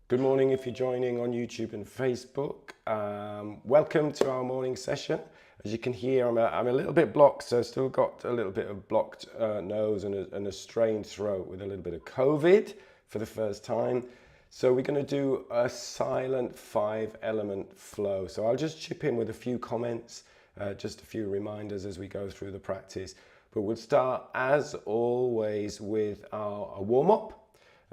Good morning if you're joining on YouTube and Facebook. Welcome to our morning session. As you can hear, I'm a little bit blocked, so I've still got a little bit of blocked nose and a strained throat with a little bit of COVID for the first time. So we're going to do a silent 5-element flow. So I'll just chip in with a few comments, just a few reminders as we go through the practice. But we'll start, as always, with a warm-up.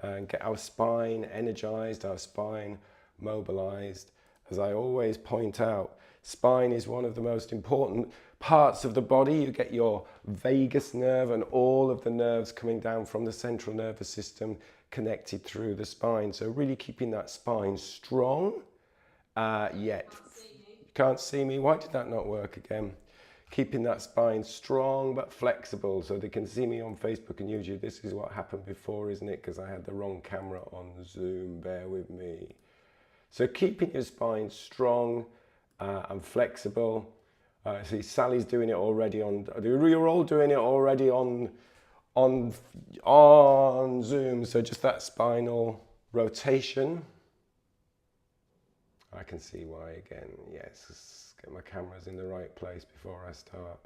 And get our spine energized, our spine mobilized. As I always point out, spine is one of the most important parts of the body. You get your vagus nerve and all of the nerves coming down from the central nervous system connected through the spine. So really keeping that spine strong. Yet, you can't see me. Why did that not work again? Keeping that spine strong but flexible so they can see me on Facebook and YouTube. This is what happened before, isn't it? Because I had the wrong camera on Zoom. Bear with me. So keeping your spine strong and flexible. See, Sally's doing it already on. You're all doing it already on Zoom. So just that spinal rotation. I can see why again. Yes. Get my cameras in the right place before I start.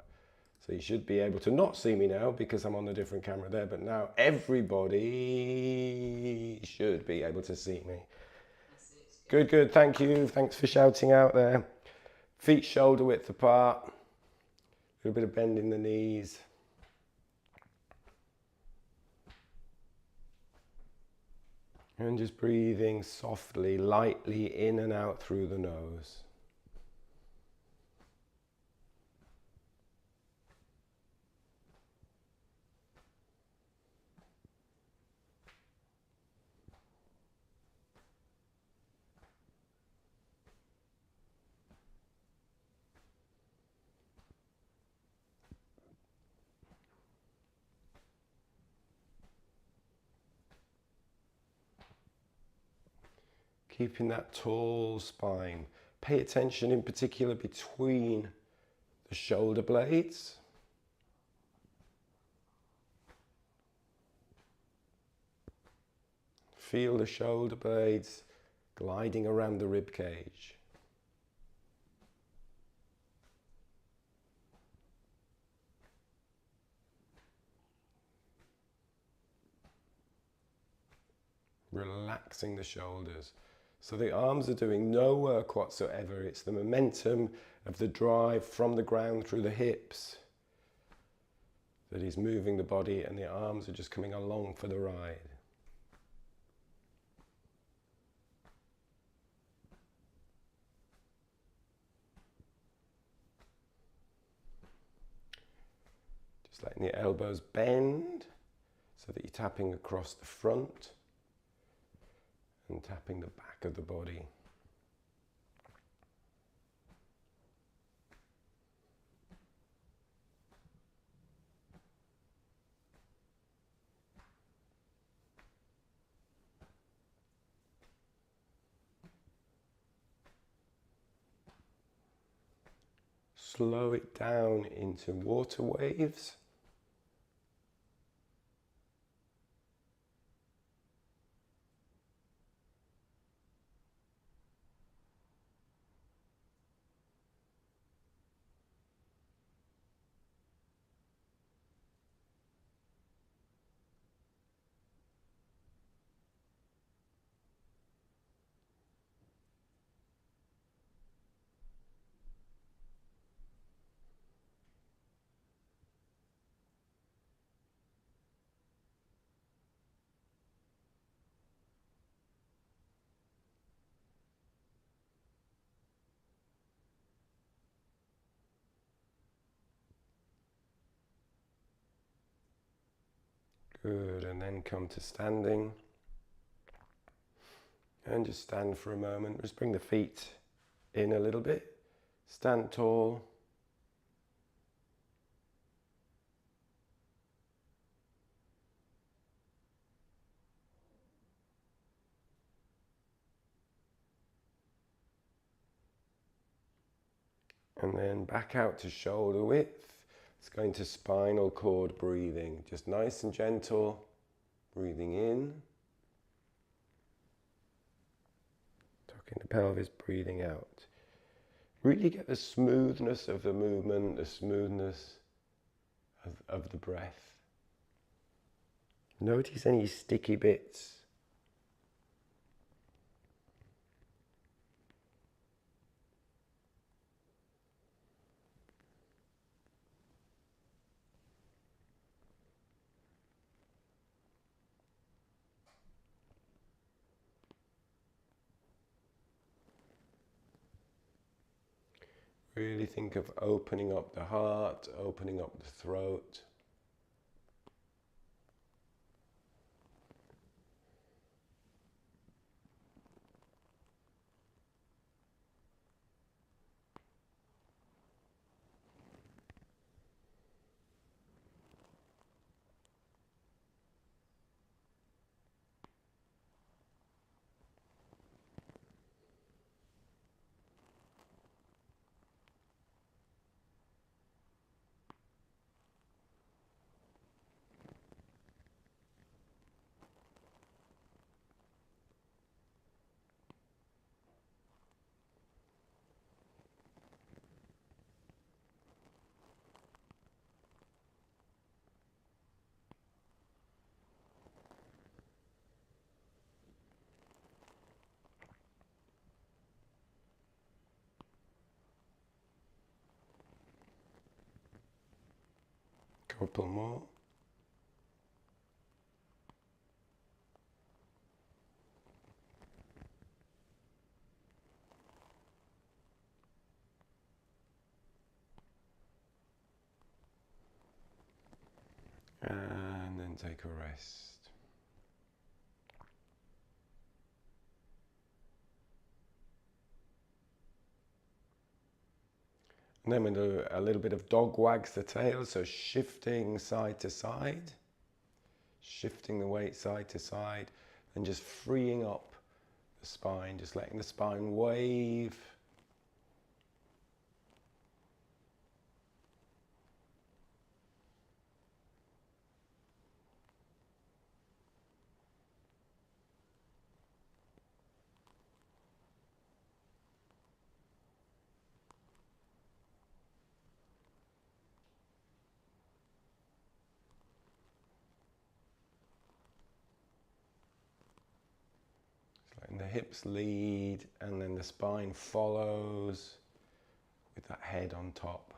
So you should be able to not see me now because I'm on a different camera there, but now everybody should be able to see me. Good, good, thank you. Thanks for shouting out there. Feet shoulder width apart. A little bit of bend in the knees. And just breathing softly, lightly in and out through the nose. Keeping that tall spine. Pay attention in particular between the shoulder blades. Feel the shoulder blades gliding around the rib cage. Relaxing the shoulders. So the arms are doing no work whatsoever. It's the momentum of the drive from the ground through the hips that is moving the body, and the arms are just coming along for the ride. Just letting the elbows bend so that you're tapping across the front and tapping the back of the body. Slow it down into water waves. Good, and then come to standing. And just stand for a moment. Just bring the feet in a little bit. Stand tall. And then back out to shoulder width. It's going to spinal cord breathing. Just nice and gentle. Breathing in. Tucking the pelvis, breathing out. Really get the smoothness of the movement, the smoothness of the breath. Notice any sticky bits. Really think of opening up the heart, opening up the throat. Couple more. And then take a rest. And then we'll do a little bit of dog wags the tail, so shifting side to side, shifting the weight side to side, and just freeing up the spine, just letting the spine wave. Letting the hips lead, and then the spine follows with that head on top.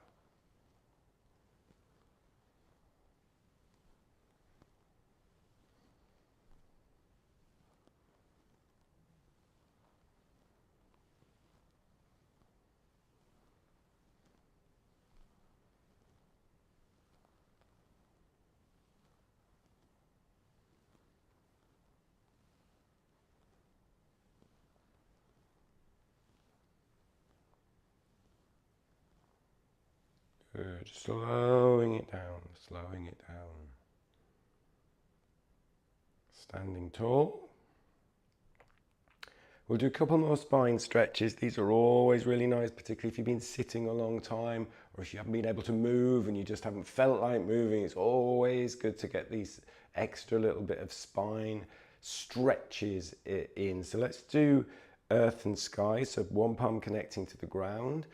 Good. Slowing it down, slowing it down. Standing tall. We'll do a couple more spine stretches. These are always really nice, particularly if you've been sitting a long time or if you haven't been able to move and you just haven't felt like moving. It's always good to get these extra little bit of spine stretches in. So let's do earth and sky. So one palm connecting to the ground,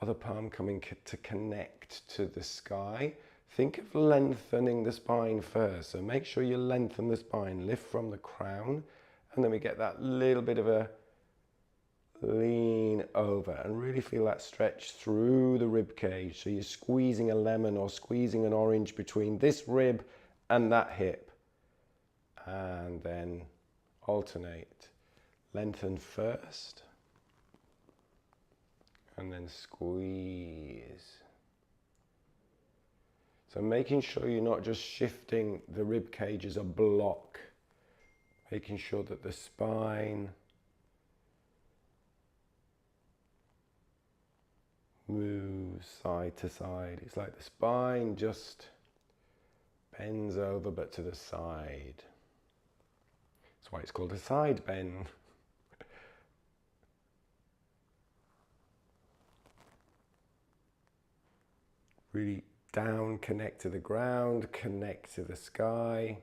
other palm coming to connect to the sky. Think of lengthening the spine first. So make sure you lengthen the spine, lift from the crown, and then we get that little bit of a lean over and really feel that stretch through the rib cage. So you're squeezing a lemon or squeezing an orange between this rib and that hip. And then alternate. Lengthen first. And then squeeze. So making sure you're not just shifting the rib cage as a block. Making sure that the spine moves side to side. It's like the spine just bends over but to the side. That's why it's called a side bend. Really down, connect to the ground, connect to the sky.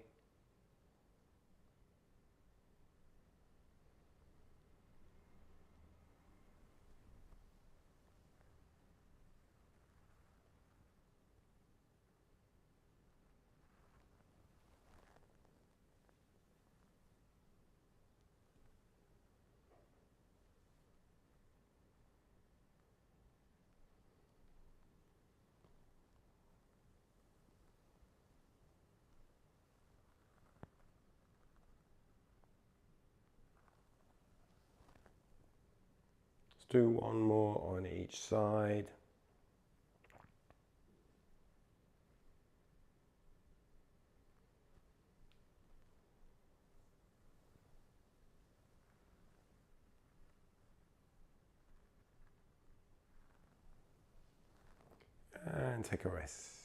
do one more on each side. And take a rest.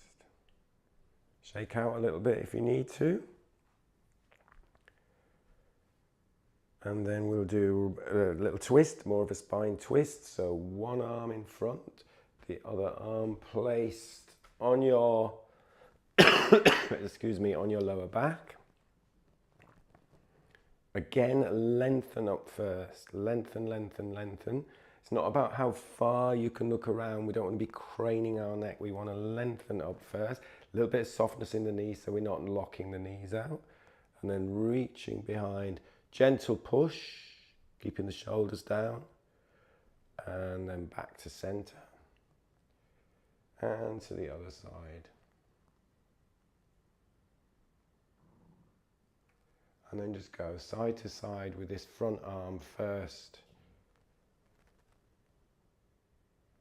Shake out a little bit if you need to. And then we'll do a little twist, more of a spine twist. So one arm in front, the other arm placed on your, excuse me, on your lower back. Again, lengthen up first. Lengthen, lengthen, lengthen. It's not about how far you can look around. We don't want to be craning our neck. We want to lengthen up first. A little bit of softness in the knees so we're not locking the knees out. And then reaching behind. Gentle push, keeping the shoulders down. And then back to center. And to the other side. And then just go side to side with this front arm first.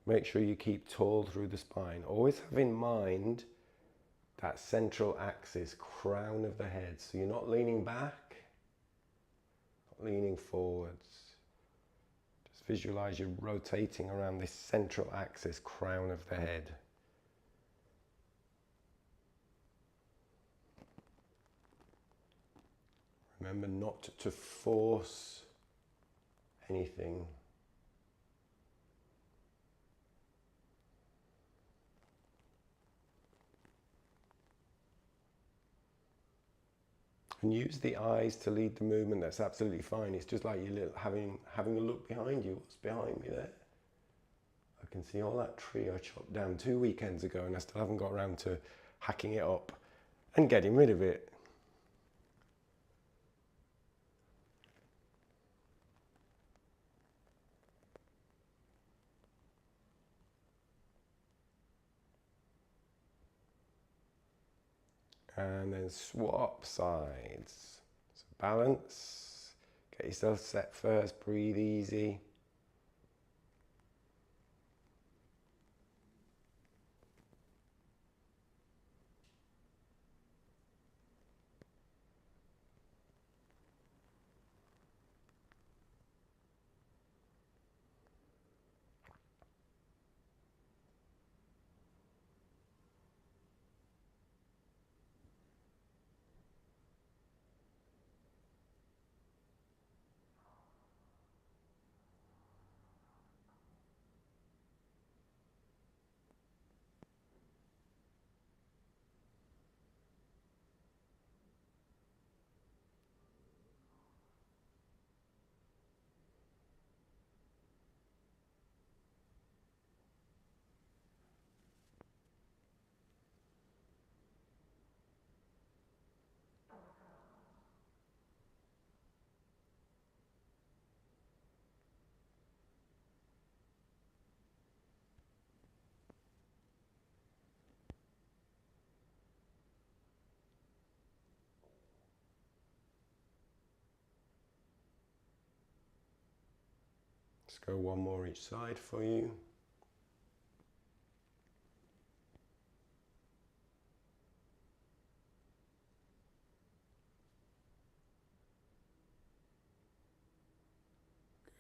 Make sure you keep tall through the spine. Always have in mind that central axis, crown of the head. So you're not leaning back, not leaning forwards. Just visualize you're rotating around this central axis, crown of the head. Remember not to force anything. And use the eyes to lead the movement. That's absolutely fine. It's just like you having a look behind you. What's behind me there? I can see all that tree I chopped down 2 weekends ago and I still haven't got around to hacking it up and getting rid of it. And then swap sides. So balance, get yourself set first, breathe easy. Let's go one more each side for you.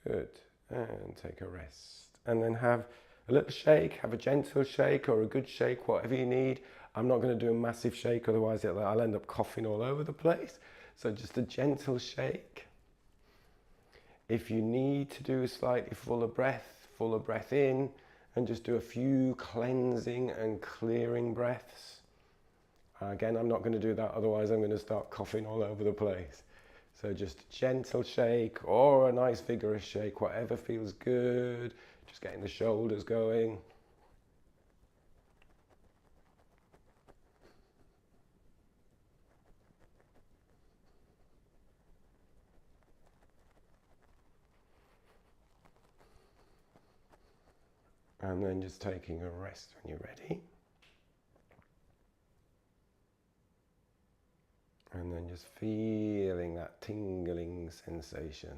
Good. And take a rest. And then have a little shake, have a gentle shake or a good shake, whatever you need. I'm not going to do a massive shake, otherwise I'll end up coughing all over the place. So just a gentle shake. If you need to do a slightly fuller breath in, and just do a few cleansing and clearing breaths. Again, I'm not going to do that, otherwise I'm going to start coughing all over the place. So just a gentle shake or a nice vigorous shake, whatever feels good. Just getting the shoulders going. And then just taking a rest when you're ready. And then just feeling that tingling sensation.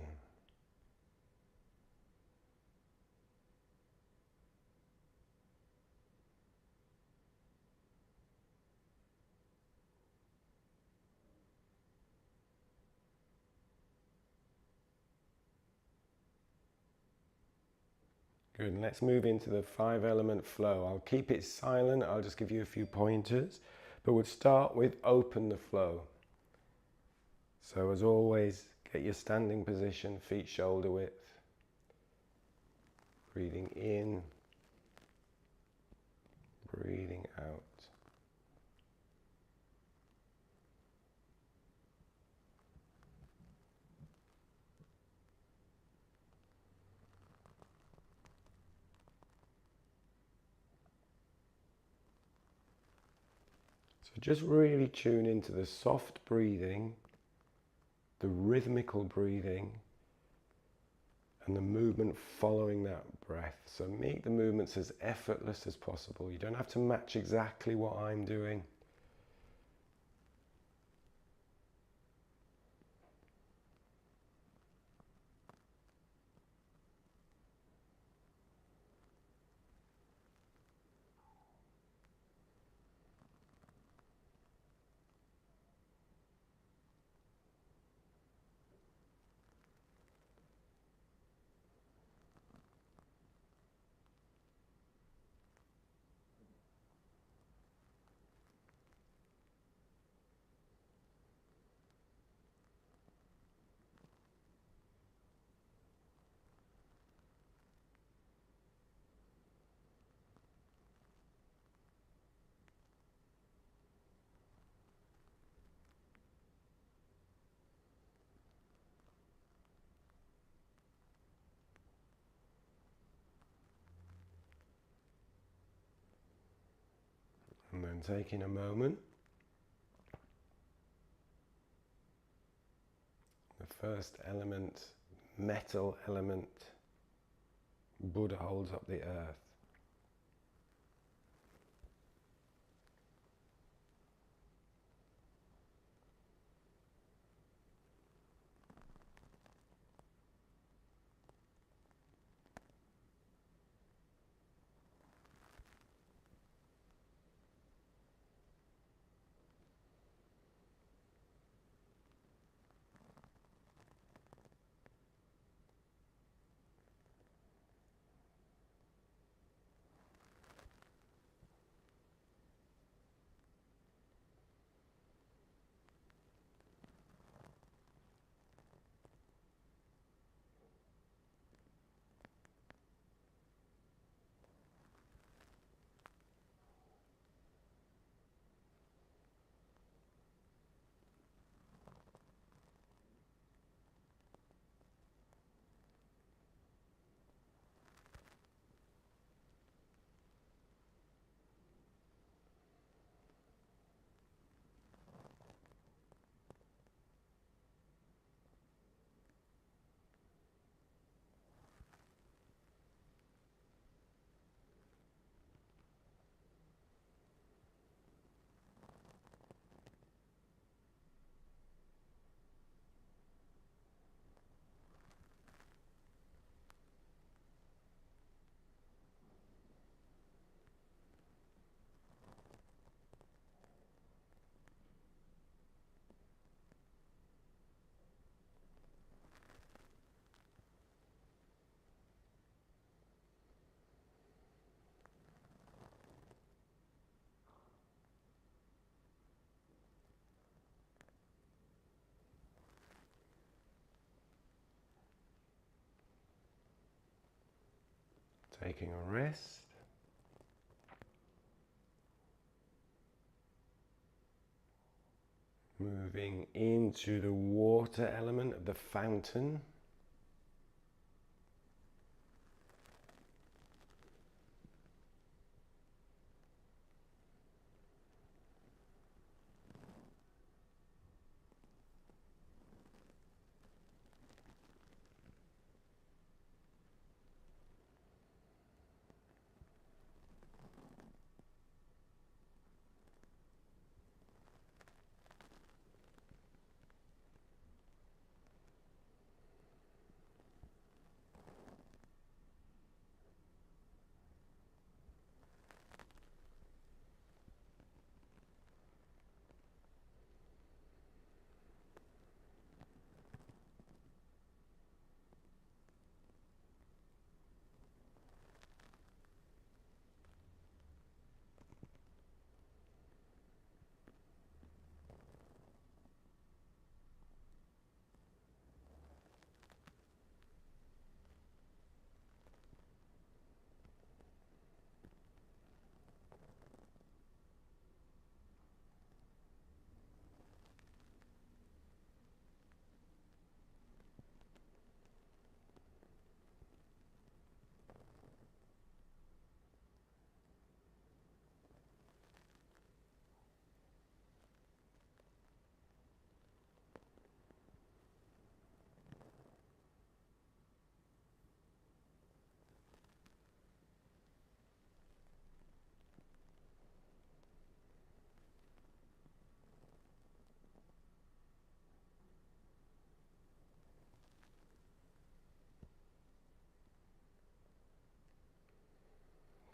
Good, and let's move into the 5-element flow. I'll keep it silent, I'll just give you a few pointers, but we'll start with open the flow. So as always, get your standing position, feet shoulder width. Breathing in, breathing out. So just really tune into the soft breathing, the rhythmical breathing, and the movement following that breath. So make the movements as effortless as possible. You don't have to match exactly what I'm doing. And then taking a moment. The first element, metal element, Buddha holds up the earth. Taking a rest. Moving into the water element of the fountain.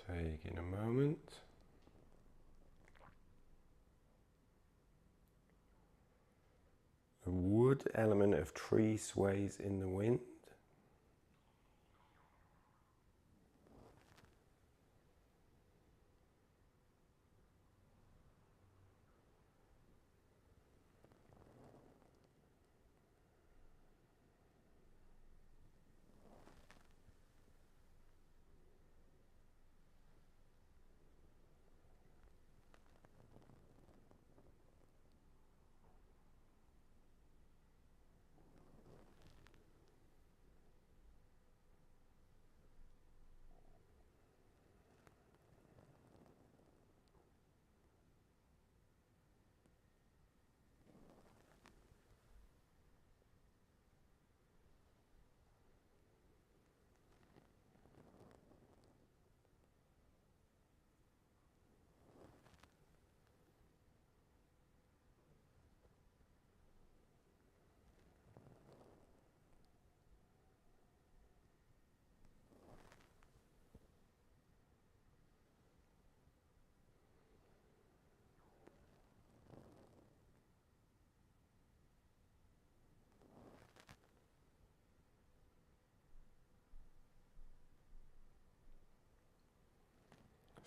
Taking a moment. The wood element of tree sways in the wind.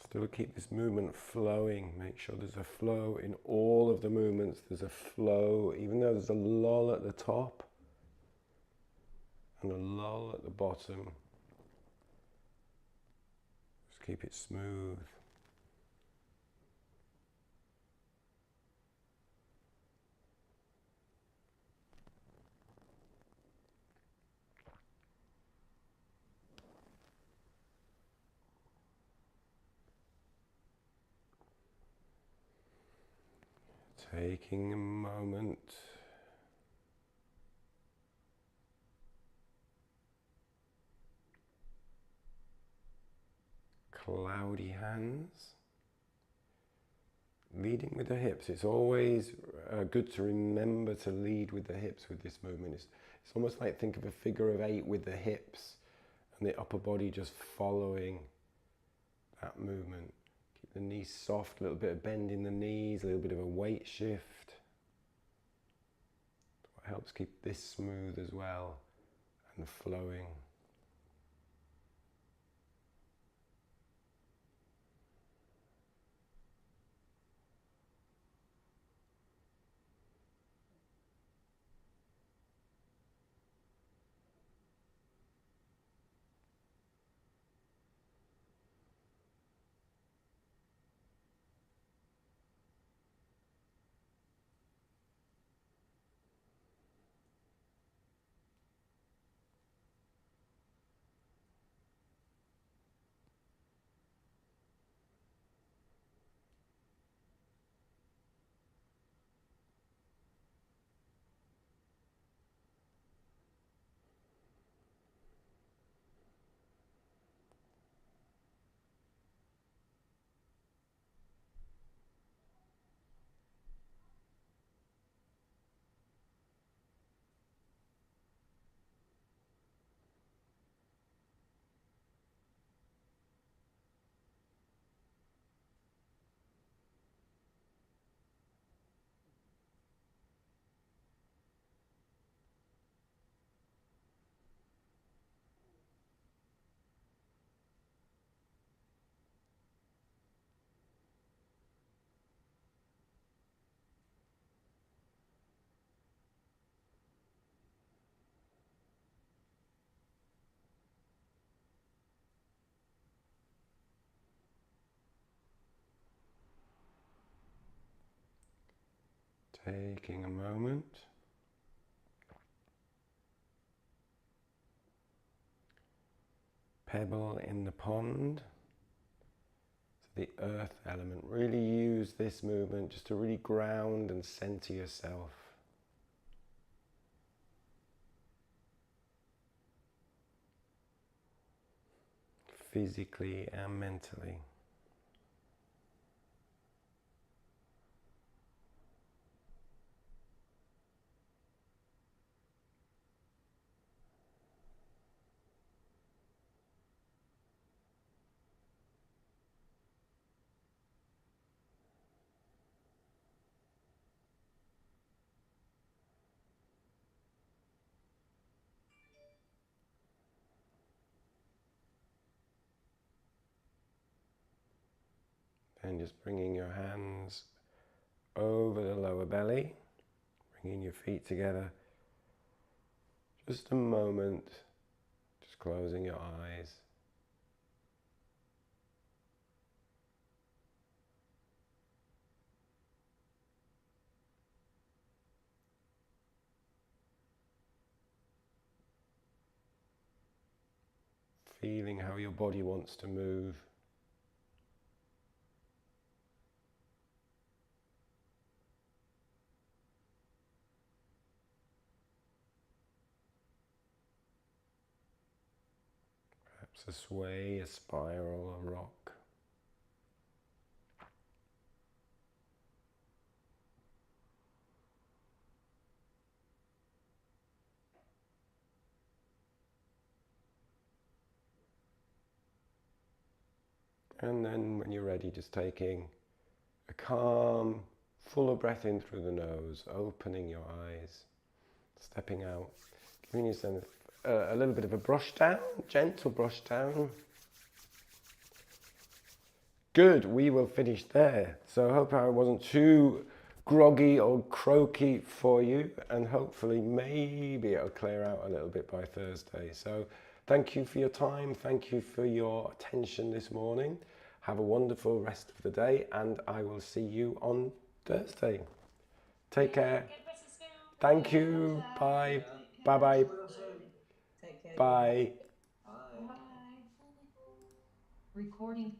Still keep this movement flowing. Make sure there's a flow in all of the movements. There's a flow, even though there's a lull at the top and a lull at the bottom. Just keep it smooth. Taking a moment. Cloudy hands. Leading with the hips. It's always good to remember to lead with the hips with this movement. It's almost like think of a figure of 8 with the hips and the upper body just following that movement. Keep the knees soft, a little bit of bend in the knees, a little bit of a weight shift. What helps keep this smooth as well and flowing. Taking a moment. Pebble in the pond. So the earth element. Really use this movement just to really ground and center yourself. Physically and mentally. And just bringing your hands over the lower belly, bringing your feet together. Just a moment, just closing your eyes. Feeling how your body wants to move. Perhaps a sway, a spiral, a rock. And then when you're ready, just taking a calm, fuller breath in through the nose, opening your eyes, stepping out, giving yourself a little bit of a brush down, gentle brush down. Good, we will finish there. So I hope I wasn't too groggy or croaky for you, and hopefully maybe it'll clear out a little bit by Thursday. So thank you for your time, thank you for your attention this morning. Have a wonderful rest of the day, and I will see you on Thursday. Take care. Thank you. Bye. Bye-bye. Take care. Bye. Bye. Recording.